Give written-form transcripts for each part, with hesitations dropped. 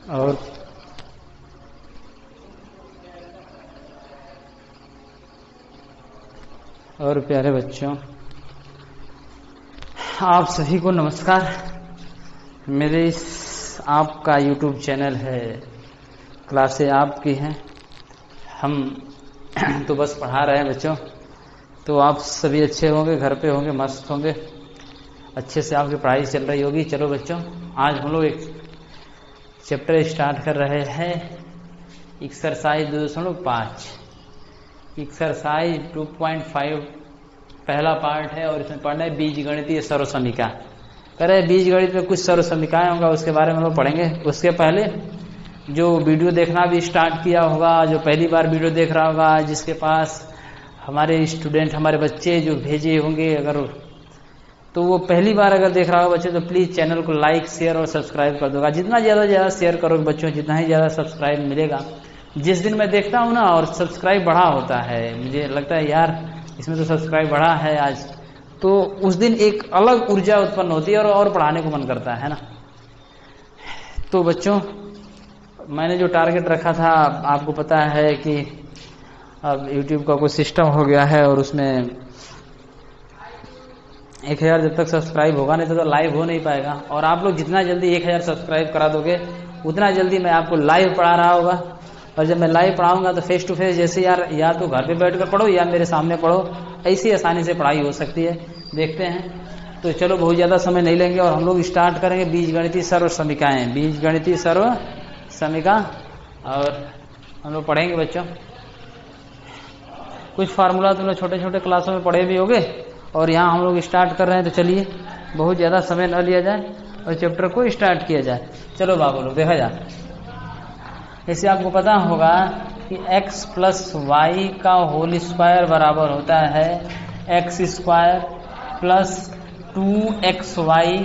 और प्यारे बच्चों, आप सभी को नमस्कार। मेरे इस आपका YouTube चैनल है, क्लासें आपकी हैं, हम तो बस पढ़ा रहे हैं बच्चों। तो आप सभी अच्छे होंगे, घर पे होंगे, मस्त होंगे, अच्छे से आपकी पढ़ाई चल रही होगी। चलो बच्चों, आज हम लोग एक चैप्टर स्टार्ट कर रहे हैं, एक्सरसाइज 2.5। एक्सरसाइज 2.5 पहला पार्ट है और इसमें पढ़ना है बीजगणितीय सर्वसमीका। कह रहे बीज गणित में कुछ सर्वसमीकाएं होंगे, उसके बारे में हम लोग पढ़ेंगे। उसके पहले जो वीडियो देखना भी स्टार्ट किया होगा, जो पहली बार वीडियो देख रहा होगा, जिसके पास हमारे स्टूडेंट, हमारे बच्चे जो भेजे होंगे, अगर तो वो पहली बार अगर देख रहा होगा बच्चे, तो प्लीज चैनल को लाइक, शेयर और सब्सक्राइब कर दोगा। जितना ज्यादा शेयर करोगे बच्चों, जितना ही ज्यादा सब्सक्राइब मिलेगा। जिस दिन मैं देखता हूँ ना और सब्सक्राइब बढ़ा होता है, मुझे लगता है यार इसमें तो सब्सक्राइब बढ़ा है आज, तो उस दिन एक अलग ऊर्जा उत्पन्न होती है और पढ़ाने को मन करता है ना। तो बच्चों, मैंने जो टारगेट रखा था, आपको पता है कि अब YouTube का कोई सिस्टम हो गया है और उसमें 1000 जब तक सब्सक्राइब होगा नहीं तो लाइव हो नहीं पाएगा। और आप लोग जितना जल्दी 1000 सब्सक्राइब करा दोगे, उतना जल्दी मैं आपको लाइव पढ़ा रहा होगा। और जब मैं लाइव पढ़ाऊंगा तो फेस टू फेस, जैसे या तो घर पे बैठकर पढ़ो या मेरे सामने पढ़ो, ऐसी आसानी से पढ़ाई हो सकती है। देखते हैं। तो चलो, बहुत ज्यादा समय नहीं लेंगे और हम लोग स्टार्ट करेंगे बीजगणितीय सर्वसमीकाएं, बीजगणितीय सर्वसमीका। और हम लोग पढ़ेंगे बच्चों, कुछ फार्मूला तुम लोग छोटे छोटे क्लासों में पढ़े भी होगे और यहाँ हम लोग स्टार्ट कर रहे हैं। तो चलिए, बहुत ज्यादा समय न लिया जाए और चैप्टर को स्टार्ट किया जाए। चलो बाबू लोग, देखा जाए। जैसे आपको पता होगा कि x प्लस वाई का होल स्क्वायर बराबर होता है x square plus 2xy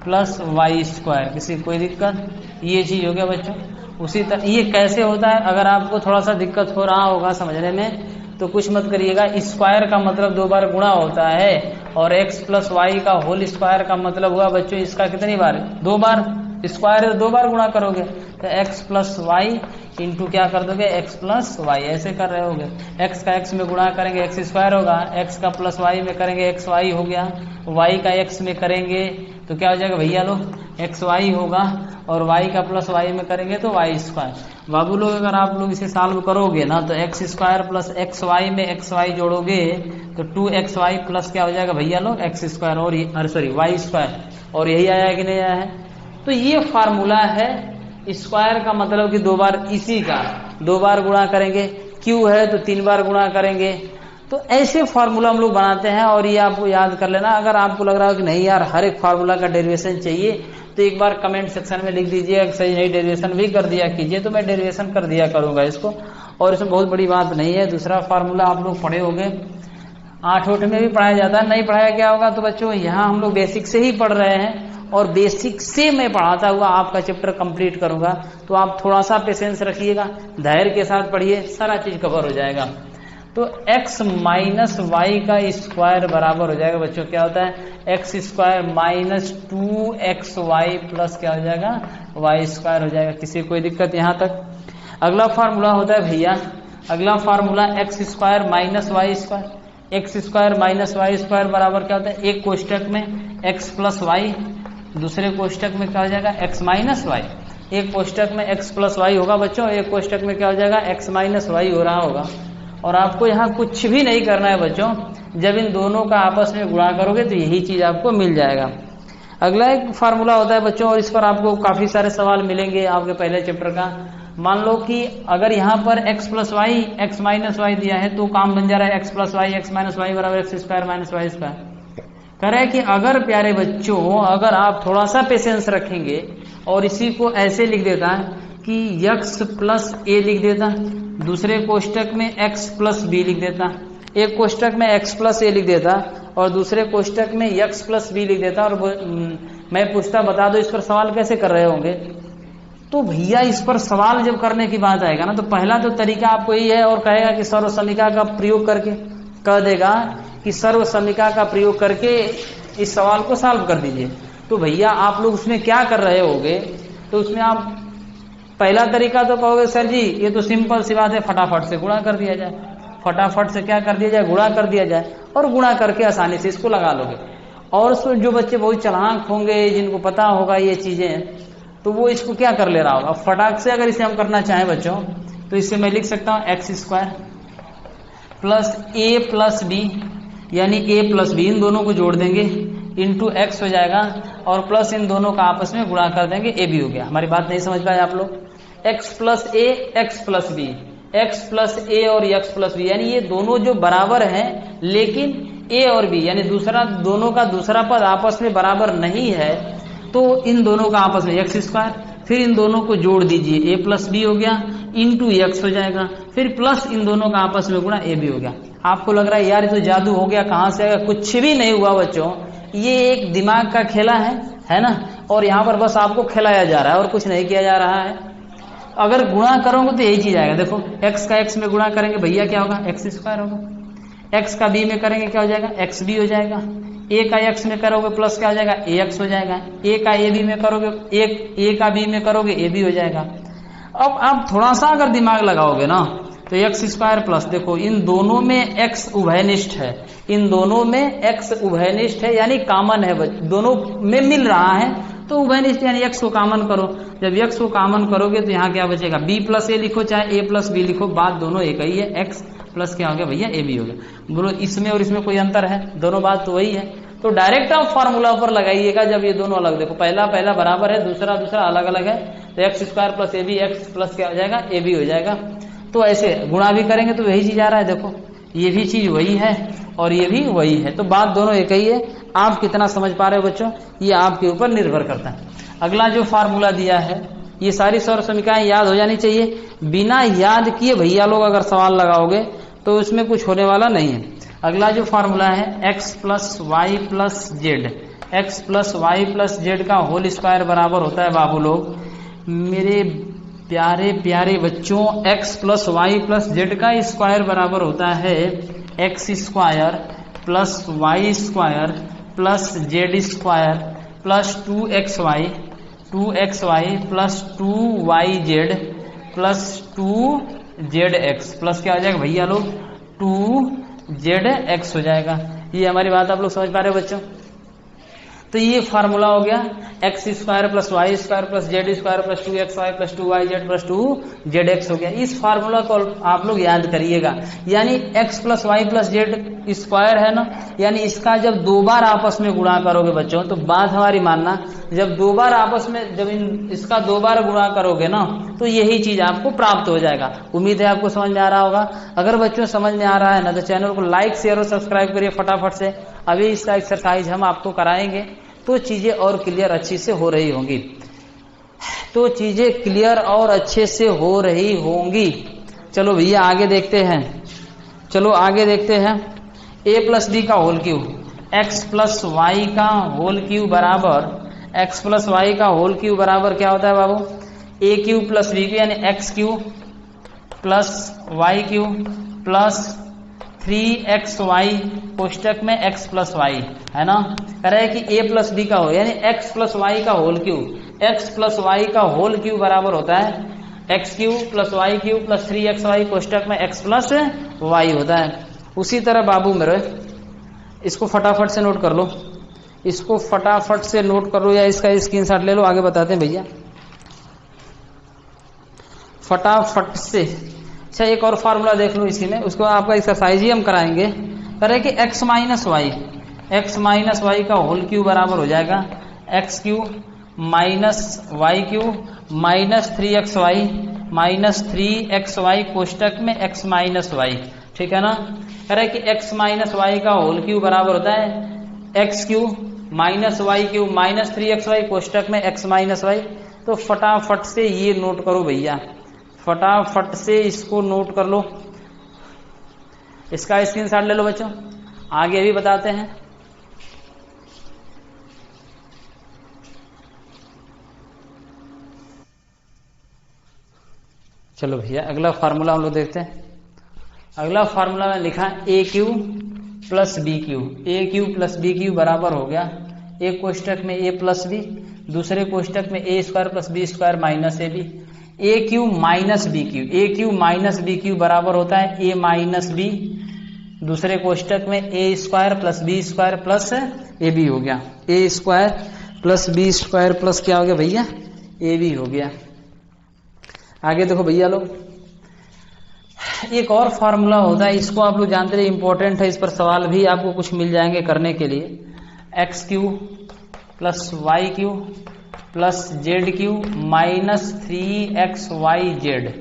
plus Y square. किसी कोई दिक्कत? ये चीज हो गया बच्चों। उसी तरह ये कैसे होता है, अगर आपको थोड़ा सा दिक्कत हो रहा होगा समझने में तो कुछ मत करिएगा। स्क्वायर का मतलब 2 बार गुणा होता है और x प्लस वाई का होल स्क्वायर का मतलब हुआ बच्चों इसका कितनी बार? 2 बार। स्क्वायर 2 बार गुणा करोगे तो x प्लस वाई इंटू क्या कर दोगे? x plus Y. ऐसे कर रहे होगे, x का x में गुणा करेंगे x स्क्वायर होगा, x का प्लस वाई में करेंगे x वाई हो गया, y का x में करेंगे तो क्या हो जाएगा भैया लोग? x वाई होगा, और y का प्लस वाई में करेंगे तो y स्क्वायर। बाबू लोग, अगर आप लोग इसे सॉल्व करोगे ना तो x square plus x Y में x वाई जोड़ोगे तो 2xy प्लस क्या हो जाएगा भैया लोग? x स्क्वायर और y स्क्वायर। और यही आया है कि नहीं आया है? तो ये फार्मूला है। स्क्वायर का मतलब कि 2 बार, इसी का 2 बार गुणा करेंगे, क्यू है तो 3 बार गुणा करेंगे। तो ऐसे फार्मूला हम लोग बनाते हैं और ये आपको याद कर लेना। अगर आपको लग रहा हो कि नहीं यार हर एक फार्मूला का डेरिवेशन चाहिए, तो एक बार कमेंट सेक्शन में लिख दीजिए, सही नहीं डेरिवेशन भी कर दिया कीजिए, तो मैं डेरिवेशन कर दिया करूंगा इसको। और इसमें बहुत बड़ी बात नहीं है। दूसरा फार्मूला आप लोग पढ़े होंगे, 8 में भी पढ़ाया जाता है। नहीं पढ़ाया क्या होगा? तो बच्चों यहाँ हम लोग बेसिक से ही पढ़ रहे हैं और बेसिक से मैं पढ़ाता हुआ आपका चैप्टर कंप्लीट करूंगा। तो आप थोड़ा सा पेशेंस रखिएगा, धैर्य के साथ पढ़िए, सारा चीज कवर हो जाएगा। तो x माइनस वाई का स्क्वायर बराबर हो जाएगा बच्चों, क्या होता है? x square minus 2xy plus क्या हो जाएगा? y स्क्वायर हो जाएगा। किसी कोई दिक्कत यहाँ तक? अगला फार्मूला होता है भैया, अगला formula x square minus Y square. x square minus Y square बराबर क्या होता है? एक कोष्टक में x प्लस वाई, दूसरे कोष्टक में क्या हो जाएगा? x minus Y. एक कोष्टक में x प्लस वाई होगा बच्चों, एक कोष्टक में क्या हो जाएगा? x माइनस वाई हो रहा होगा। और आपको यहाँ कुछ भी नहीं करना है बच्चों, जब इन दोनों का आपस में गुणा करोगे तो यही चीज आपको मिल जाएगा। अगला एक फार्मूला होता है बच्चों, और इस पर आपको काफी सारे सवाल मिलेंगे आपके पहले चैप्टर का। मान लो कि अगर यहाँ पर x plus Y x minus Y दिया है तो काम बन जा रहा है x plus Y x minus Y बराबर x square minus Y square. कह रहे हैं कि अगर प्यारे बच्चों, अगर आप थोड़ा सा पेशेंस रखेंगे और इसी को ऐसे लिख देता कि x प्लस ए लिख देता, दूसरे कोष्टक में x प्लस बी लिख देता, एक कोष्टक में x प्लस ए लिख देता और दूसरे कोष्टक में x प्लस बी लिख देता, और मैं पूछता बता दो इस पर सवाल कैसे कर रहे होंगे। तो भैया इस पर सवाल जब करने की बात आएगा ना, तो पहला तो तरीका आपको यही है, और कहेगा कि सर्वसमीका का प्रयोग करके, कह देगा कि सर्वसमीका का प्रयोग करके इस सवाल को सॉल्व कर दीजिए। तो भैया आप लोग उसमें क्या कर रहे होगे? तो उसमें आप पहला तरीका तो कहोगे सर जी ये तो सिंपल सी बात है, फटाफट से गुणा कर दिया जाए, फटाफट से क्या कर दिया जाए, गुणा कर दिया जाए, और गुणा करके आसानी से इसको लगा लोगे। और जो बच्चे बहुत चालाक होंगे, जिनको पता होगा ये चीजें, तो वो इसको क्या कर ले रहा होगा, फटाक से अगर इसे हम करना चाहें बच्चों, तो इससे मैं लिख सकता हूं x square plus A plus B, यानी ए प्लस बी, इन दोनों को जोड़ देंगे, इंटू एक्स हो जाएगा, और प्लस इन दोनों का आपस में गुणा कर देंगे, ए बी हो गया। हमारी बात नहीं समझ पाए आप लोग? X plus a, x plus B, x plus a और एक्स प्लस बी, यानी ये दोनों जो बराबर हैं, लेकिन ए और बी यानी दूसरा, दोनों का दूसरा पद आपस में बराबर नहीं है, तो इन दोनों का आपस में एक्स स्क्वायर, फिर इन दोनों को जोड़ दीजिए, ए प्लस बी हो गया, इंटू एक्स हो जाएगा, फिर प्लस इन दोनों का आपस में गुणा, ए बी हो गया। आपको लग रहा है यार ये तो जादू हो गया, कहां से आएगा? कुछ भी नहीं हुआ बच्चों, ये एक दिमाग का खेला है ना, और यहाँ पर बस आपको खिलाया जा रहा है और कुछ नहीं किया जा रहा है। अगर गुणा करोगे तो यही चीज आएगा। देखो एक्स का एक्स में गुणा करेंगे भैया क्या होगा, एक्स स्क्वायर होगा, एक्स का बी में करेंगे क्या हो जाएगा, एक्स बी हो जाएगा, ए का एक्स में करोगे प्लस क्या हो जाएगा, ए एक्स हो जाएगा, ए का ए बी में करोगे, ए का बी में करोगे, ए बी हो जाएगा। अब आप थोड़ा सा अगर दिमाग लगाओगे ना, तो एक्स स्क्वायर प्लस, देखो इन दोनों में एक्स उभयनिष्ठ है, इन दोनों में एक्स उभयनिष्ठ है, यानी कॉमन है, दोनों में मिल रहा है, तो उभयनिष्ठ यानी एक्स को कॉमन करो। जब एक्स को कॉमन करोगे तो यहाँ क्या बचेगा, बी प्लस ए लिखो चाहे ए प्लस बी लिखो, बात दोनों एक ही है, एक्स प्लस क्या हो गया भैया, ए बी हो गया। बोलो इसमें और इसमें कोई अंतर है? दोनों बात तो वही है। तो डायरेक्ट आप फॉर्मूला पर लगाइएगा जब ये दोनों अलग, देखो पहला पहला बराबर है, दूसरा दूसरा अलग अलग है, तो एक्स स्क्वायर प्लस ए बी, एक्स प्लस क्या हो जाएगा, ए बी हो जाएगा। तो ऐसे गुणा भी करेंगे तो वही चीज आ रहा है, देखो ये भी चीज वही है और ये भी वही है, तो बात दोनों एक ही है। आप कितना समझ पा रहे हो बच्चों, ये आपके ऊपर निर्भर करता है। अगला जो फार्मूला दिया है, ये सारी सौर समीकरणें याद हो जानी चाहिए, बिना याद किए भैया लोग अगर सवाल लगाओगे तो उसमें कुछ होने वाला नहीं है। अगला जो फार्मूला है x plus Y plus Z, X plus Y plus Z का होल स्क्वायर बराबर होता है बाबू लोग, मेरे प्यारे प्यारे बच्चों, x plus Y plus Z का स्क्वायर बराबर होता है X square plus Y square plus Z square plus 2xy plus 2yz plus 2zx plus क्या हो जाएगा भैया लोग, 2zx हो जाएगा। ये हमारी बात आप लोग समझ पा रहे हो बच्चों? तो ये फार्मूला हो गया X square plus Y square plus Z square plus 2xy plus 2yz plus 2zx हो गया। इस फार्मूला को आप लोग याद करिएगा, यानी x plus Y plus Z square है ना, यानी इसका जब दो बार आपस में गुणा करोगे बच्चों, तो बात हमारी मानना, जब दो बार आपस में, जब इसका दो बार गुणा करोगे ना, तो यही चीज आपको प्राप्त हो जाएगा। उम्मीद है आपको समझ में आ रहा होगा। अगर बच्चों समझ में आ रहा है ना, तो चैनल को लाइक शेयर और सब्सक्राइब करिए फटाफट से। अभी इसका एक्सरसाइज हम आपको कराएंगे, तो चीजें और क्लियर अच्छी से हो रही होंगी, तो चीजें क्लियर और अच्छे से हो रही होंगी। चलो भैया आगे देखते हैं, चलो आगे देखते हैं। a प्लस बी का whole cube, x plus Y का होल क्यूब बराबर, एक्स प्लस वाई का होल क्यूब बराबर क्या होता है बाबू, a cube plus b cube, यानी x cube plus Y cube plus 3xy कोष्टक में x प्लस वाई, है ना। कह रहा है कि a प्लस बी का हो, यानी x प्लस वाई का whole cube, x plus Y का होल क्यूब बराबर होता है x cube plus Y cube plus 3xy कोष्टक में x प्लस वाई होता है। उसी तरह बाबू मेरे इसको फटाफट से नोट कर लो, इसको फटाफट से नोट कर लो, या इसका स्क्रीनशॉट ले लो, आगे बताते हैं भैया फटाफट से। अच्छा एक और फार्मूला देख लो इसी में, उसको आपका एक्सरसाइज ही हम कराएंगे। करें कि x माइनस वाई का होल क्यूब बराबर हो जाएगा X cube minus Y cube minus 3xy कोष्टक में x माइनस वाई, ठीक है ना। करें कि x माइनस वाई का होल क्यूब बराबर होता है X cube minus Y cube minus 3xy कोष्टक में x माइनस वाई। तो फटाफट से ये नोट करो भैया, फटाफट से इसको नोट कर लो, इसका स्क्रीनशॉट ले लो बच्चों, आगे भी बताते हैं। चलो भैया अगला फार्मूला हम लोग देखते हैं। अगला फार्मूला में लिखा ए क्यूब प्लस बी क्यूब, ए क्यूब प्लस बी क्यूब बराबर हो गया एक कोष्टक में ए प्लस बी, दूसरे कोष्टक में a square plus b square minus a b. A cube minus b cube, a cube minus b cube बराबर होता है ए माइनस बी, दूसरे कोष्टक में a square plus b square plus A b हो गया, a square plus b square plus क्या हो गया भैया ए बी हो गया। आगे देखो भैया लोग, एक और फॉर्मूला होता है, इसको आप लोग जानते रहे, इंपॉर्टेंट है, इस पर सवाल भी आपको कुछ मिल जाएंगे करने के लिए। X cube plus Y cube plus Z cube minus 3xyz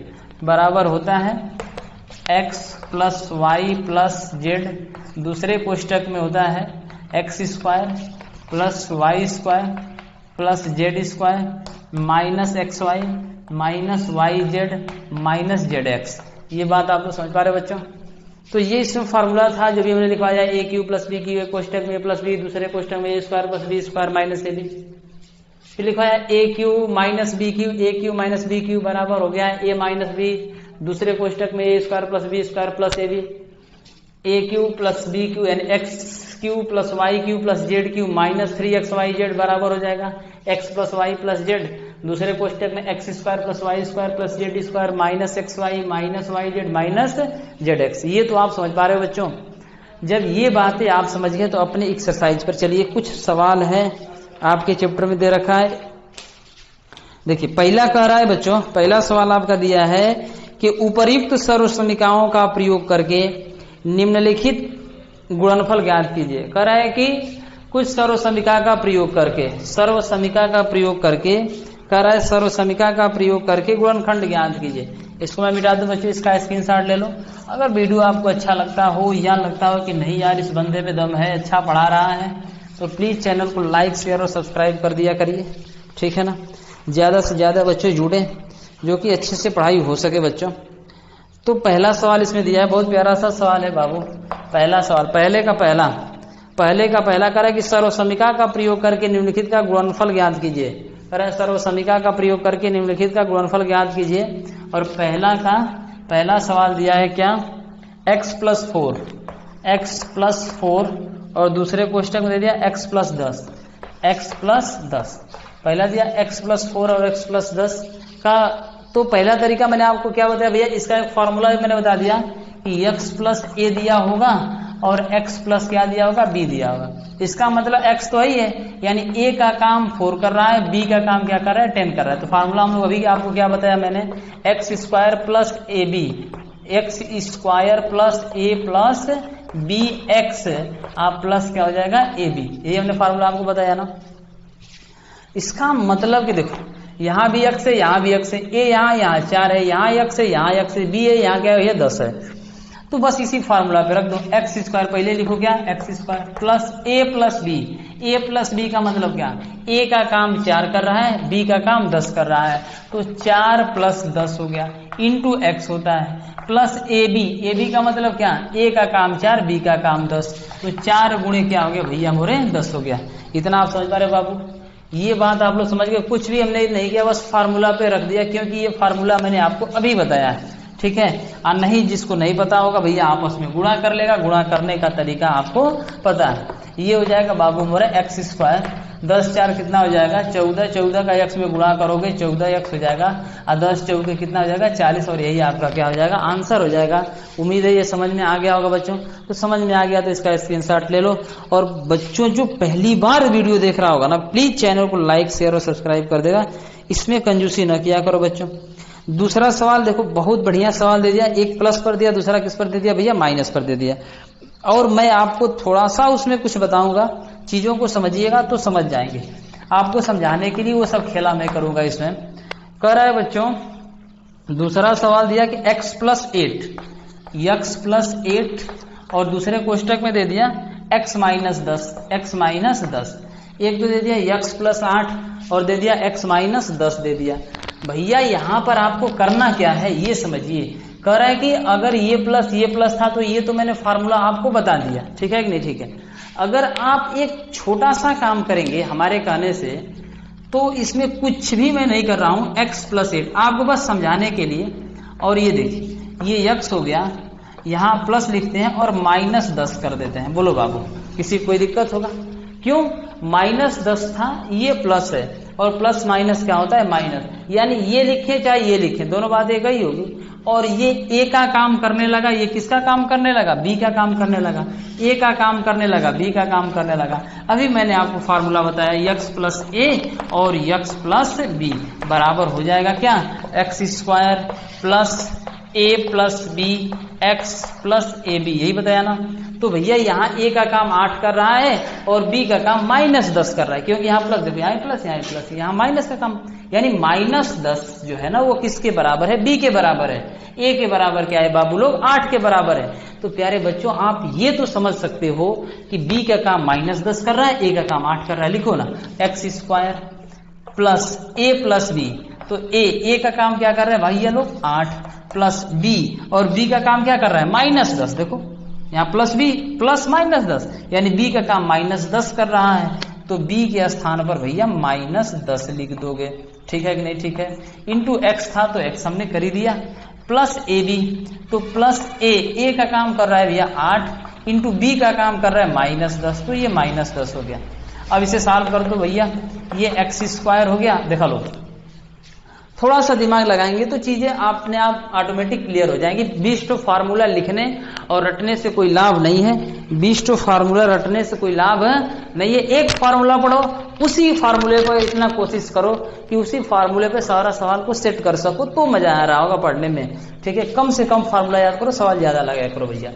बराबर होता है x plus Y plus Z, दूसरे कोष्टक में होता है X square plus Y square plus Z square minus X Y minus Y Z minus Z X. ये बात आप लोग समझ पा रहे बच्चों? तो ये इसमें फार्मूला था जो भी हमने लिखवाया, a cube plus b cube, एक कोष्टक में ए प्लस बी, दूसरे कोष्टक में a square plus b square minus a b. फिर लिखवाया a cube minus b cube, a cube minus b cube बराबर हो गया ए माइनस बी, दूसरे कोष्टक में a square plus b square plus A b, a cube plus b cube यानी x cube plus Y cube plus Z cube minus 3xyz बराबर हो जाएगा X plus Y plus Z, दूसरे कोष्टक में X square plus Y square plus Z square minus X Y minus Y Z minus Z X. ये तो आप समझ पा रहे हो बच्चों? जब ये बातें आप समझ गए तो अपने एक्सरसाइज पर चलिए, कुछ सवाल है आपके चैप्टर में दे रखा है। देखिए पहला कह रहा है बच्चों, पहला सवाल आपका दिया है कि उपर्युक्त सर्वसमीकाओं का प्रयोग करके निम्नलिखित गुणनफल ज्ञात कीजिए। कह रहा है कि कुछ सर्वसमीका का प्रयोग करके, सर्वसमीका का प्रयोग करके, कह रहा है सर्वसमीका का प्रयोग करके गुणनखंड ज्ञात कीजिए। इसको मैं मिटा दूं बच्चों, इसका स्क्रीनशॉट ले लो। अगर वीडियो आपको अच्छा लगता हो या लगता हो कि नहीं यार इस बंदे पे दम है, अच्छा पढ़ा रहा है, तो प्लीज चैनल को लाइक शेयर और सब्सक्राइब कर दिया करिए, ठीक है ना। ज्यादा से ज्यादा बच्चों जुड़े जो कि अच्छे से पढ़ाई हो सके बच्चों। तो पहला सवाल इसमें दिया है, बहुत प्यारा सा सवाल है बाबू। पहला सवाल पहले का पहला कह रहा है कि सर्वसमीका का प्रयोग करके निम्नलिखित का गुणनफल ज्ञात कीजिए। कह रहा है सर्वसमीका का प्रयोग करके निम्नलिखित का गुणनफल ज्ञात कीजिए। और पहला सवाल दिया है क्या, x प्लस 4 और दूसरे कोष्टक में दे दिया x प्लस 10। पहला दिया x प्लस 4 और x प्लस 10 का। तो पहला तरीका मैंने आपको क्या बताया भैया, इसका एक फॉर्मूला मैंने बता दिया कि x प्लस a दिया होगा और x प्लस क्या दिया होगा, b दिया होगा। इसका मतलब x तो ही है, यानी a का काम 4 कर रहा है, b का काम क्या कर रहा है, 10 कर रहा है। तो फार्मूला हम लोग अभी आपको क्या बताया मैंने, X square plus A B, X square plus A plus B X आप प्लस क्या हो जाएगा ए बी। ये हमने फार्मूला आपको बताया ना। इसका मतलब कि देखो यहाँ भी x है, यहाँ भी x है, a यहाँ 4 है, यहाँ x है, यहाँ x है, b है, यहाँ क्या है, 10 है। तो बस इसी फार्मूला पे रख दो, एक्स स्क्वायर पहले लिखो क्या, X square plus A plus B. A plus b का मतलब क्या, ए का काम 4 कर रहा है, बी का काम 10 कर रहा है, तो 4 प्लस 10 हो गया, इंटू एक्स होता है, प्लस ए बी का मतलब क्या, ए का काम 4 बी का काम 10, तो 4 गुणे क्या हो गया भैया मोरे 10 हो गया। इतना आप समझ पा रहे बाबू? ये बात आप लोग समझ गए, कुछ भी हमने नहीं किया, बस फार्मूला पे रख दिया, क्योंकि ये फार्मूला मैंने आपको अभी बताया है, ठीक है। और नहीं जिसको नहीं पता होगा भैया आपस में गुणा कर लेगा, गुणा करने का तरीका आपको पता है। ये हो जाएगा बाबू मोरे एक्स स्क्वायर, 10 4 कितना हो जाएगा 14, 14 का एक्स में गुणा करोगे 14 एक्स हो जाएगा, और 10 14 कितना हो जाएगा 40, और यही आपका क्या हो जाएगा, आंसर हो जाएगा। उम्मीद है ये समझ में आ गया होगा बच्चों। तो समझ में आ गया तो इसका स्क्रीनशॉट ले लो। और बच्चों जो पहली बार वीडियो देख रहा होगा ना, प्लीज चैनल को लाइक शेयर और सब्सक्राइब कर देगा, इसमें कंजूसी न किया करो बच्चों। दूसरा सवाल देखो, बहुत बढ़िया सवाल दे दिया, एक प्लस पर दिया, दूसरा किस पर दे दिया भैया, माइनस पर दे दिया। और मैं आपको थोड़ा सा उसमें कुछ बताऊंगा, चीजों को समझिएगा तो समझ जाएंगे। आपको समझाने के लिए वो सब खेला मैं करूंगा। इसमें कह रहा है बच्चों, दूसरा सवाल दिया कि x प्लस 8 और दूसरे कोष्टक में दे दिया x माइनस 10। एक तो दे दिया x प्लस 8 और दे दिया x माइनस 10 दे दिया। भैया यहाँ पर आपको करना क्या है ये समझिए। कह रहा है कि अगर ये प्लस था तो ये तो मैंने फार्मूला आपको बता दिया, ठीक है कि नहीं, ठीक है। अगर आप एक छोटा सा काम करेंगे हमारे कहने से, तो इसमें कुछ भी मैं नहीं कर रहा हूं, x प्लस 8 आपको बस समझाने के लिए। और ये देखिए ये x हो गया, यहाँ प्लस लिखते हैं और माइनस 10 कर देते हैं। बोलो बाबू किसी कोई दिक्कत होगा? क्यों, माइनस 10 था, ये प्लस है, और प्लस माइनस क्या होता है माइनस, यानी ये लिखे चाहे ये लिखे दोनों बात एक ही होगी। और ये ए का काम करने लगा, ये किसका काम करने लगा, बी का काम करने लगा, ए का काम करने लगा, बी का काम करने लगा। अभी मैंने आपको फार्मूला बताया एक्स प्लस ए और एक्स प्लस बी बराबर हो जाएगा क्या, X square plus A plus B x plus A B, यही बताया ना। तो भैया यहाँ ए का काम 8 कर रहा है और बी का काम -10 कर रहा है, क्योंकि यहाँ प्लस, देखो यहाँ प्लस यहाँ प्लस, यहाँ माइनस का काम, यानी -10 जो है ना वो किसके बराबर है, बी के बराबर है। ए के बराबर क्या है बाबू लोग, 8 के बराबर है। तो प्यारे बच्चों आप ये तो समझ सकते हो कि बी का काम -10 कर रहा है, ए का काम 8 कर रहा है। लिखो ना x square plus A plus B, तो ए का काम क्या कर रहा है भाई ये लोग 8 प्लस बी, और बी का काम क्या कर रहा है -10। देखो यहाँ प्लस बी प्लस -10, यानी बी का काम -10 कर रहा है, तो बी के स्थान पर भैया -10 लिख दोगे, ठीक है कि नहीं, ठीक है। इंटू एक्स था तो एक्स हमने कर ही दिया, प्लस ए बी, तो प्लस ए का काम कर रहा है भैया 8 इंटू बी का काम कर रहा है -10, तो ये -10 हो गया। अब इसे सॉल्व कर दो भैया, ये एक्स स्क्वायर हो गया, देखा लो थोड़ा सा दिमाग लगाएंगे तो चीजें अपने आप ऑटोमेटिक क्लियर हो जाएंगी। 20 फार्मूला लिखने और रटने से कोई लाभ नहीं है, 20 फार्मूला रटने से कोई लाभ नहीं है। एक फार्मूला पढ़ो, उसी फार्मूले को इतना कोशिश करो कि उसी फार्मूले पे सारा सवाल को सेट कर सको, तो मजा आ रहा होगा पढ़ने में, ठीक है। कम से कम फार्मूला याद करो, सवाल ज्यादा लगाया करो भैया।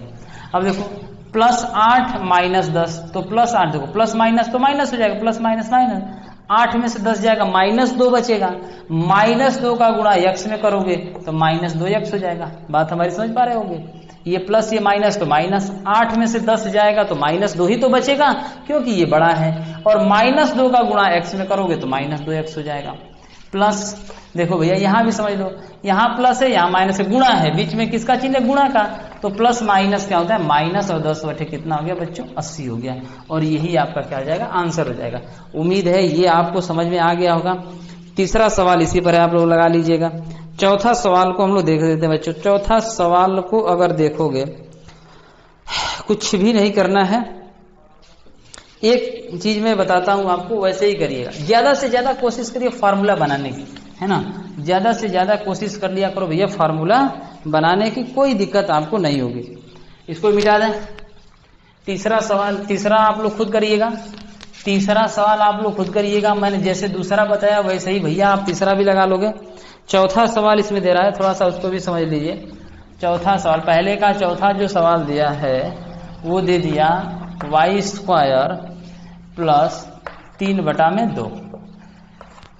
अब देखो +8 -10, तो +8 देखो प्लस माइनस तो माइनस हो जाएगा, प्लस माइनस माइनस, 8 में से 10 जाएगा, -2 बचेगा, -2 का गुणा x में करोगे तो -2x हो जाएगा। बात हमारी समझ पा रहे होंगे, ये प्लस ये माइनस तो माइनस, 8 में से 10 जाएगा तो -2 ही तो बचेगा क्योंकि ये बड़ा है, और -2 का गुणा x में करोगे तो -2x हो जाएगा। प्लस देखो भैया यहाँ भी समझ लो, यहाँ प्लस है यहाँ माइनस है, गुणा है, बीच में किसका चिन्ह है, गुणा का, तो प्लस माइनस क्या होता है माइनस, और 10 बटे कितना हो गया बच्चों 80 हो गया, और यही आपका क्या हो जाएगा आंसर हो जाएगा। उम्मीद है ये आपको समझ में आ गया होगा। तीसरा सवाल इसी पर आप लोग लगा लीजिएगा। चौथा सवाल को हम लोग देख लेते हैं बच्चों। चौथा सवाल को अगर देखोगे कुछ भी नहीं करना है, एक चीज मैं बताता हूं आपको, वैसे ही करिएगा। ज्यादा से ज्यादा कोशिश करिए फार्मूला बनाने की, है ना, ज्यादा से ज्यादा कोशिश कर लिया करो भैया फार्मूला बनाने की, कोई दिक्कत आपको नहीं होगी। इसको मिटा दें। तीसरा सवाल, तीसरा आप लोग खुद करिएगा, तीसरा सवाल आप लोग खुद करिएगा। मैंने जैसे दूसरा बताया वैसे ही भैया आप तीसरा भी लगा लोगे। चौथा सवाल इसमें दे रहा है, थोड़ा सा उसको भी समझ लीजिए। चौथा सवाल, पहले का चौथा जो सवाल दिया है वो दे दिया y² प्लस 3/2,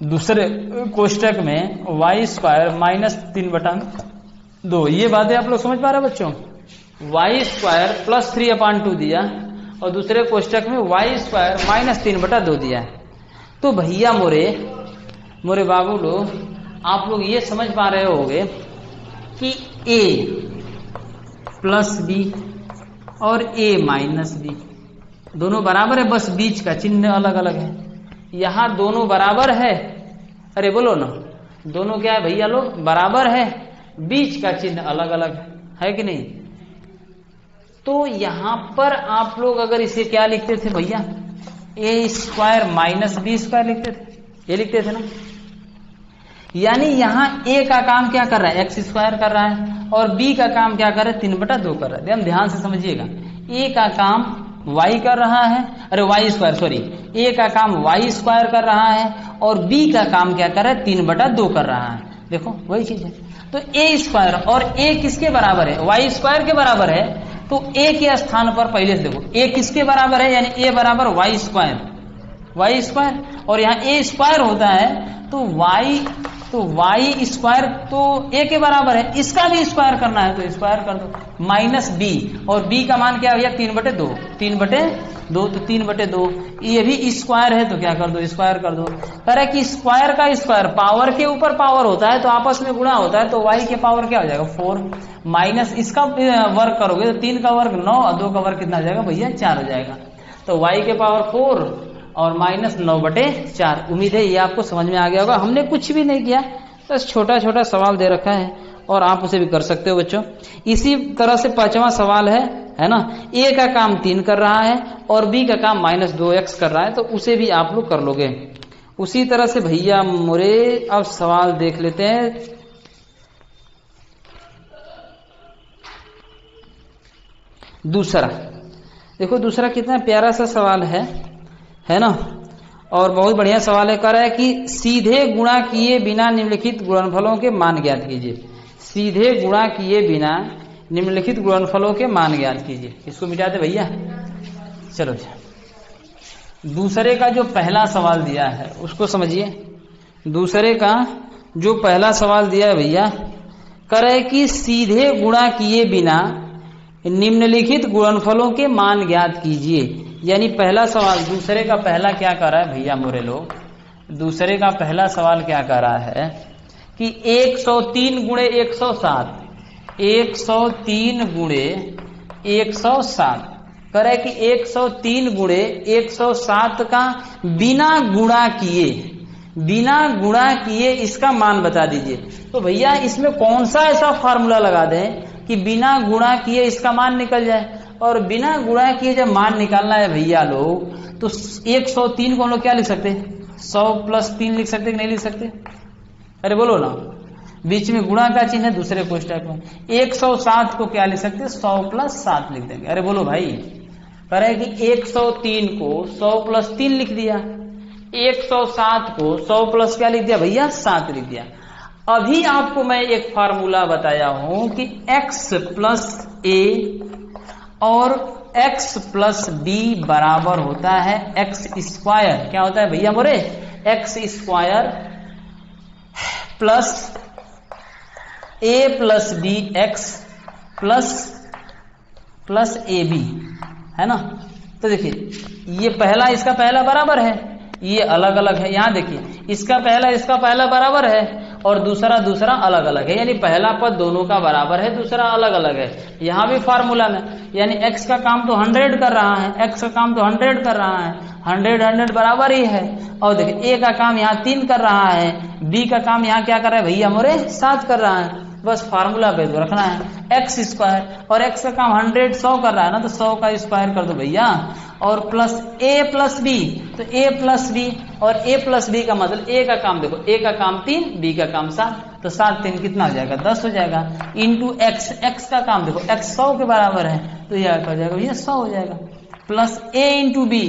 दूसरे कोष्टक में y² माइनस 3/2। ये बातें आप लोग समझ पा रहे बच्चों, y² प्लस 3/2 दिया और दूसरे कोष्टक में y² माइनस 3/2 दिया। तो भैया मोरे बाबू लोग, आप लोग ये समझ पा रहे होंगे कि a प्लस b और a माइनस b दोनों बराबर है, बस बीच का चिन्ह अलग अलग है। यहां दोनों बराबर है, अरे बोलो ना, दोनों क्या है भैया लोग बराबर है, बीच का चिन्ह अलग अलग है कि नहीं। तो यहां पर आप लोग अगर इसे क्या लिखते थे भैया, a² माइनस b² लिखते थे, ये लिखते थे ना। यानी यहां a का काम क्या कर रहा है, x² कर रहा है, और b का काम क्या कर रहा है 3/2 कर रहा है। ध्यान से समझिएगा, a का काम y कर रहा है, अरे y² सॉरी, a का काम y² कर रहा है और b का काम क्या कर रहा है 3/2 कर रहा है। देखो वही चीज है। तो a² और a किसके बराबर है, y² के बराबर है। तो a के स्थान पर पहले से देखो a किसके बराबर है, यानी a बराबर y², और यहाँ a² होता है तो y² तो a के बराबर है, इसका भी स्क्वायर करना है तो स्क्वायर कर दो, माइनस b, और b का मान क्या भैया 3/2, 3/2 तो 3/2, ये भी स्क्वायर है तो क्या कर दो स्क्वायर कर दो। कह रहा है कि स्क्वायर का स्क्वायर पावर के ऊपर पावर होता है तो आपस में गुणा होता है, तो y के पावर क्या हो जाएगा 4, माइनस इसका वर्ग करोगे तो 3 का वर्ग 9 और 2 का वर्ग कितना हो जाएगा भैया 4 हो जाएगा। तो y के पावर 4 और माइनस 9/4। उम्मीद है ये आपको समझ में आ गया होगा। हमने कुछ भी नहीं किया, बस छोटा छोटा सवाल दे रखा है और आप उसे भी कर सकते हो बच्चों। इसी तरह से 5वां सवाल है ना, a का काम 3 कर रहा है और b का काम -2x कर रहा है, तो उसे भी आप लोग कर लोगे। उसी तरह से भैया मोरे अब सवाल देख लेते हैं। दूसरा देखो, दूसरा कितना प्यारा सा सवाल है ना, और बहुत बढ़िया सवाल है। कह रहा है कि सीधे गुणा किए बिना निम्नलिखित गुणनफलों के मान ज्ञात कीजिए। सीधे गुणा किए बिना निम्नलिखित गुणनफलों के मान ज्ञात कीजिए। इसको मिटा दे भैया। चलो दूसरे का जो पहला सवाल दिया है उसको समझिए। दूसरे का जो पहला सवाल दिया है भैया, कह रहे कि सीधे गुणा किए बिना निम्नलिखित गुणनफलों के मान ज्ञात कीजिए। यानी पहला सवाल दूसरे का पहला क्या कर रहा है भैया मोरे लोग, दूसरे का पहला सवाल क्या कर रहा है कि 103 गुणे 107, 103 गुणे 107 करे कि 103 गुणे 107 का बिना गुणा किए इसका मान बता दीजिए। तो भैया इसमें कौन सा ऐसा फार्मूला लगा दें कि बिना गुणा किए इसका मान निकल जाए। और बिना गुणा किए जब मान निकालना है भैया लोग, तो 103 को हम लोग क्या लिख सकते हैं, 100 + 3 लिख सकते कि नहीं लिख सकते? अरे बोलो ना, बीच में गुणा का चिन्ह है, दूसरे को इस टाइप में 107 को क्या लिख सकते, 100 + 7 लिख देंगे। अरे बोलो भाई, कह रहे कि 103 को 100 + 3 लिख दिया, 107 को 100 + क्या लिख दिया भैया, 7 लिख दिया। अभी आपको मैं एक फार्मूला बताया हूं कि x + a और x + b बराबर होता है x²। क्या होता है भैया मोरे, x² + a + b x plus ab, है ना। तो देखिए ये पहला इसका पहला बराबर है, ये अलग अलग है। यहां देखिए इसका पहला बराबर है और दूसरा अलग अलग है, यानी पहला पद दोनों का बराबर है, दूसरा अलग अलग है। यहां भी फार्मूला में यानी x का काम तो 100 कर रहा है, x का काम तो 100 कर रहा है, 100 बराबर ही है। और देखिए a का काम यहाँ 3 कर रहा है, b का काम यहाँ क्या कर रहा है भैया मोरे, 7 कर रहा है। बस फार्मूला पे तो रखना है x² और x का काम 100 कर रहा है ना, तो 100 का स्क्वायर कर दो भैया, और प्लस a + b, तो a + b और a + b का मतलब a का काम देखो, a का काम 3, b का काम 7, तो 7 3 कितना हो जाएगा, 10 हो जाएगा। इंटू x, x का काम देखो x 100 के बराबर है, तो यह हो जाएगा भैया 100 हो जाएगा। Plus a into B,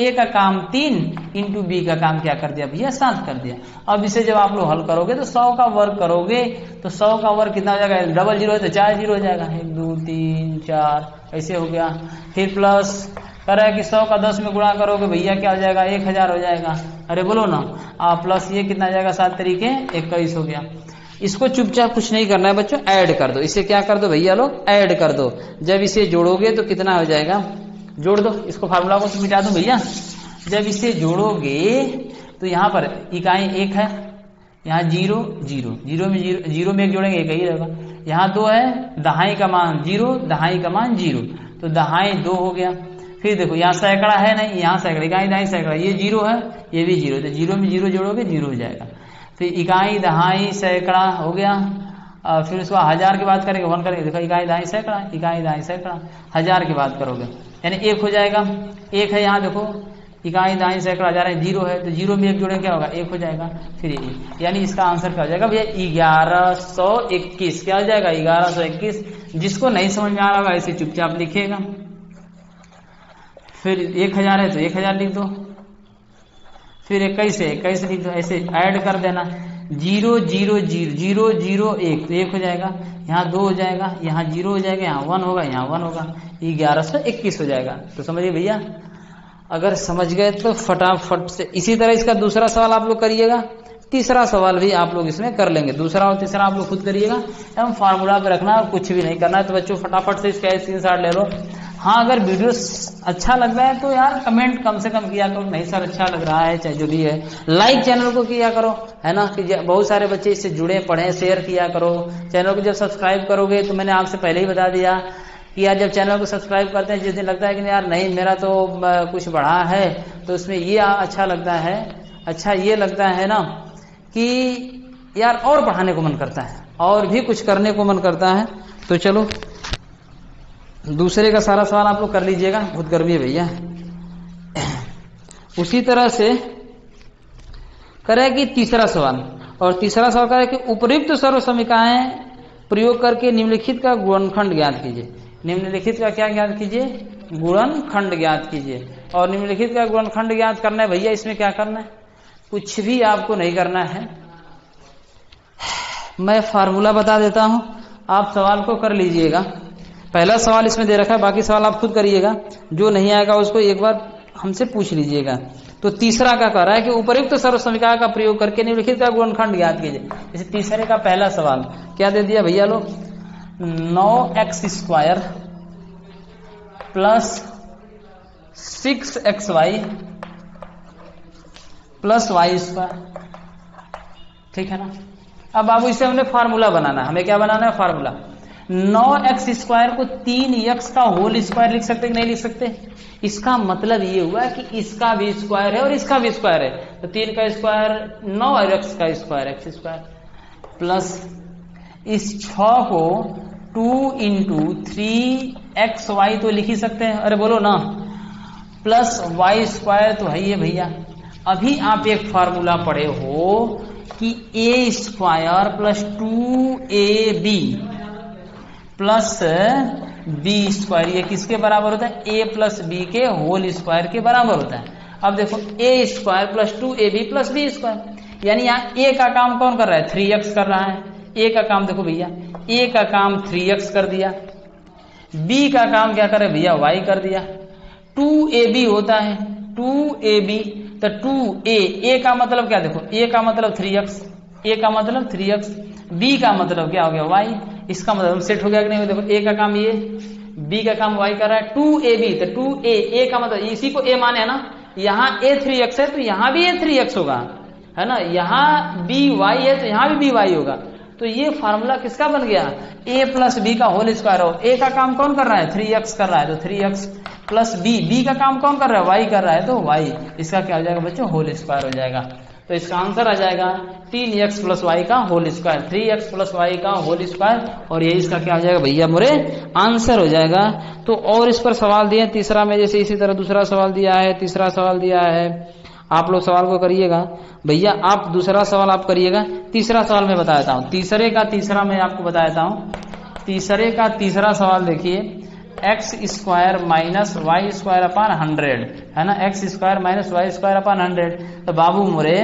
a का काम 3 इंटू b का काम क्या कर दिया भैया, 7 कर दिया। अब इसे जब आप लोग हल करोगे तो 100 का वर्ग करोगे तो 100 का वर्ग कितना हो जाएगा, डबल 0 है तो 4 0 हो जाएगा, 1 2 3 4 ऐसे हो गया। फिर प्लस कर रहा है कि 100 का 10 में गुणा करोगे भैया क्या हो जाएगा, 1000 हो जाएगा। अरे बोलो ना, प्लस ये कितना जाएगा, 7 तरीके 21 हो गया। इसको चुपचाप कुछ नहीं करना है बच्चों, ऐड कर दो, इसे क्या कर दो भैया लोग, ऐड कर दो। जब इसे जोड़ोगे तो कितना हो जाएगा, जोड़ दो, इसको फार्मूला को तो मिटा दो भैया। जब इसे जोड़ोगे तो यहाँ पर इकाई 1 है, यहाँ 0 0 0 में 0 में 1 जोड़ेंगे 1 ही रहेगा। यहाँ 2 है, दहाई का मान 0, दहाई का मान 0, तो दहाई 2 हो गया। फिर देखो यहाँ सैकड़ा है नहीं, यहाँ सैकड़ा, इकाई दहाई सैकड़ा, ये 0 है, ये भी 0, तो 0 में 0 जोड़ोगे 0 हो जाएगा। फिर इकाई दहाई सैकड़ा हो गया। फिर उसको 1000 की बात करेंगे, 1 करेंगे, देखो इकाई दहाई सैकड़ा, इकाई दहाई सैकड़ा, 1000 की बात करोगे यानी 1 हो जाएगा। 1 है यहाँ देखो, इकाई दहाई सैकड़ा 1000 है, 0 है, तो 0 में 1 जोड़ेंगे क्या होगा, 1 हो जाएगा। फिर यानी इसका आंसर क्या हो जाएगा भैया, 1121। क्या हो जाएगा, 1121। जिसको नहीं समझ में आ रहा होगा ऐसे चुपचाप लिखेगा। फिर 1000 है तो 1000 लिख दो, फिर 21 है 21 लिख दो, ऐसे ऐड कर देना। 0 0 0 0 0 1 तो 1 हो जाएगा, यहाँ 2 हो जाएगा, यहाँ 0 हो जाएगा, यहाँ 1 होगा, यहाँ 1 होगा, 1121 हो जाएगा। तो समझिए भैया, अगर समझ गए तो फटाफट से। इसी तरह इसका दूसरा सवाल आप लोग करिएगा, तीसरा सवाल भी आप लोग इसमें कर लेंगे। दूसरा और तीसरा आप लोग खुद करिएगा, एवं फार्मूला पे रखना और कुछ भी नहीं करना है। तो बच्चों फटाफट से इसका स्क्रीनशॉट ले लो। हाँ, अगर वीडियो अच्छा लग रहा है तो यार कमेंट कम से कम किया करो, नहीं सर अच्छा लग रहा है, चाहे जो भी है। लाइक चैनल को किया करो, है ना, कि बहुत सारे बच्चे इससे जुड़े पढ़े, शेयर किया करो। चैनल को जब सब्सक्राइब करोगे तो मैंने आपसे पहले ही बता दिया कि यार जब चैनल को सब्सक्राइब करते हैं, जिस दिन लगता है कि यार नहीं मेरा तो कुछ बढ़ा है, तो उसमें ये अच्छा लगता है, अच्छा ये लगता है ना कि यार और पढ़ाने को मन करता है, और भी कुछ करने को मन करता है। तो चलो दूसरे का सारा सवाल आप लोग कर लीजिएगा, बहुत गर्मी है भैया। उसी तरह से करे कि तीसरा सवाल, और तीसरा सवाल करे कि उपयुक्त सर्व समीकरण प्रयोग करके निम्नलिखित का गुणनखंड ज्ञात कीजिए। निम्नलिखित का क्या ज्ञात कीजिए? गुणनखंड ज्ञात कीजिए। और निम्नलिखित का गुणनखंड ज्ञात करना है भैया, इसमें क्या करना है? कुछ भी आपको नहीं करना है, मैं फार्मूला बता देता हूं, आप सवाल को कर लीजिएगा। पहला सवाल इसमें दे रखा है, बाकी सवाल आप खुद करिएगा, जो नहीं आएगा उसको एक बार हमसे पूछ लीजिएगा। तो तीसरा का कह रहा है कि उपयुक्त सर्व समीकरण का प्रयोग करके निम्नलिखित का गुणनखंड ज्ञात कीजिए। जैसे तीसरे का पहला सवाल क्या दे दिया भैया लोग? 9x² plus 6xy plus y², ठीक है ना। अब बाबू इसे हमने फार्मूला बनाना है, हमें क्या बनाना है? फार्मूला। 9x² को 3x का होल स्क्वायर लिख सकते कि नहीं लिख सकते? इसका मतलब ये हुआ कि इसका भी स्क्वायर है और इसका भी स्क्वायर है, तो 3 का स्क्वायर 9 और x का स्क्वायर x² प्लस इस 6 को 2 × 3xy तो लिख ही सकते हैं, अरे बोलो ना, प्लस y² तो है ये भैया। अभी आप एक फार्मूला पढ़े हो कि a² plus 2ab plus b², ये किसके बराबर होता है? a प्लस b के होल स्क्वायर के बराबर होता है। अब देखो a² plus 2ab plus b², यानी यहाँ a का काम कौन कर रहा है? 3x कर रहा है। a का काम देखो भैया, a का काम 3x कर दिया, b का काम क्या करे भैया? y कर दिया। 2ab होता है 2ab, तो 2a का मतलब क्या? देखो a का मतलब 3x, a का मतलब 3x, b का मतलब क्या हो गया? y। इसका मतलब सेट हो गया कि नहीं? देखो a का काम ये, b का काम y कर रहा है। 2ab तो 2a का मतलब इसी को a माने है ना, यहाँ a 3x है तो यहाँ भी a 3x होगा, है ना। यहाँ by है तो यहाँ भी by होगा। तो ये फार्मूला किसका बन गया? a प्लस b का होल स्क्वायर हो। a का काम कौन कर रहा है? 3x कर रहा है, तो 3x प्लस b का काम कौन कर रहा है? y कर रहा है, तो y। इसका क्या हो जाएगा बच्चों? होल स्क्वायर हो जाएगा। तो इसका आंसर आ जाएगा 3x प्लस y का whole square, 3x plus y का होल स्क्वायर, और ये इसका क्या हो जाएगा भैया? मोरे आंसर हो जाएगा। तो और इस पर सवाल दिए तीसरा में, जैसे इसी तरह दूसरा सवाल दिया है, तीसरा सवाल दिया है, आप लोग सवाल को करिएगा भैया। आप दूसरा सवाल आप करिएगा, तीसरा सवाल मैं बता देता हूँ। तीसरे का तीसरा मैं आपको बता देता हूँ। तीसरे का तीसरा सवाल देखिए, x² माइनस y² अपान 100, है ना। x² माइनस y² अपान 100। तो बाबू मोरे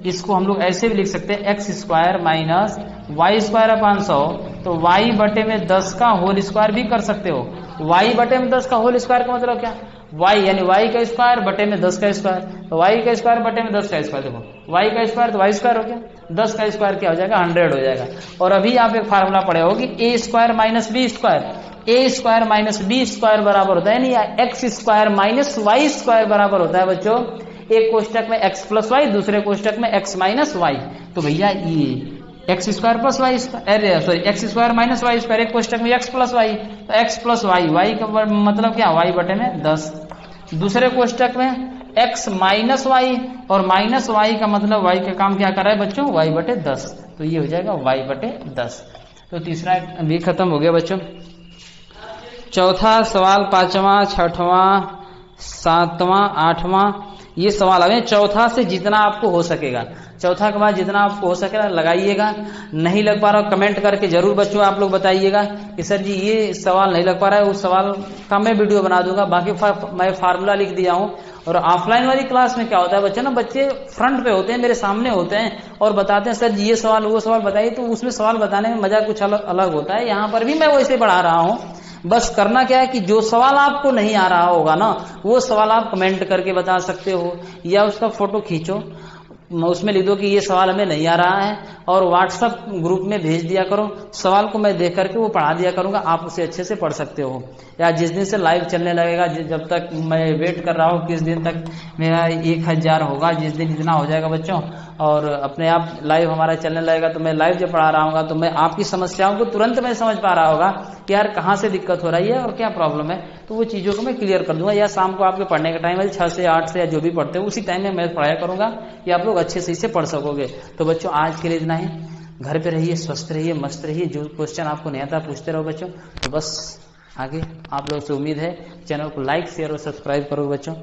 इसको हम लोग ऐसे भी लिख सकते हैं, x² माइनस y² अपान 100, तो y बटे में 10 का होल स्क्वायर भी कर सकते हो। y बटे में 10 का होल स्क्वायर का मतलब क्या? y यानी y का स्क्वायर बटे में 10 का स्क्वायर, तो y का स्क्वायर बटे में 10 का स्क्वायर। देखो y का स्क्वायर तो y² हो गया, 10 का स्क्वायर क्या हो जाएगा? 100 हो जाएगा। और अभी आप एक फार्मूला पढ़े हो कि a² minus b² minus b² बराबर होता है, यानी x² माइनस y² बराबर होता है बच्चों। एक कोष्टक में x प्लस वाई, दूसरे कोष्टक में x माइनस वाई। तो भैया ये x² plus Y, sorry x² minus y², एक कोष्टक में x प्लस वाई, तो x प्लस वाई, y का मतलब क्या? y बटे में 10। दूसरे कोष्टक में x माइनस वाई, और माइनस वाई का मतलब y का काम क्या कर रहा है बच्चों? y बटे 10, तो ये हो जाएगा y बटे 10। तो तीसरा भी खत्म हो गया बच्चों। चौथा सवाल, 5वां, 6वां, 7वां, 8वां, ये सवाल हमें चौथा से जितना आपको हो सकेगा, चौथा के बाद जितना आपको हो सकेगा लगाइएगा। नहीं लग पा रहा कमेंट करके जरूर बच्चों आप लोग बताइएगा कि सर जी ये सवाल नहीं लग पा रहा है, उस सवाल का मैं वीडियो बना दूंगा। बाकी मैं फार्मूला लिख दिया हूँ। और ऑफलाइन वाली क्लास में क्या होता है बच्चे ना, बच्चे फ्रंट पे होते हैं, मेरे सामने होते हैं और बताते हैं सर जी ये सवाल वो सवाल बताइए, तो उसमें सवाल बताने में मजा कुछ अलग होता है। यहाँ पर भी मैं वैसे पढ़ा रहा हूँ। बस करना क्या है कि जो सवाल आपको नहीं आ रहा होगा ना, वो सवाल आप कमेंट करके बता सकते हो, या उसका फोटो खींचो, उसमें लिख दो कि ये सवाल हमें नहीं आ रहा है, और व्हाट्सएप ग्रुप में भेज दिया करो। सवाल को मैं देख करके वो पढ़ा दिया करूंगा, आप उसे अच्छे से पढ़ सकते हो। या जिस दिन से लाइव चलने लगेगा, जब तक मैं वेट कर रहा हूँ किस दिन तक मेरा 1000 होगा, जिस दिन इतना हो जाएगा बच्चों और अपने आप लाइव हमारा चलने लगेगा, तो मैं लाइव जब पढ़ा रहा हूँ तो मैं आपकी समस्याओं को तुरंत मैं समझ पा रहा होगा कि यार कहाँ से दिक्कत हो रही है और क्या प्रॉब्लम है, तो वो चीज़ों को मैं क्लियर कर दूंगा। या शाम को आपके पढ़ने का टाइम है 6 से 8 से, या जो भी पढ़ते हो उसी टाइम में मैं पढ़ाया करूंगा कि आप लोग अच्छे से इसे पढ़ सकोगे। तो बच्चों आज के लिए इतना ही। घर पे रहिए, स्वस्थ रहिए, मस्त रहिए। जो क्वेश्चन आपको नहीं आता पूछते रहो बच्चों। तो बस आगे आप लोगों से उम्मीद है चैनल को लाइक, शेयर और सब्सक्राइब करो बच्चों।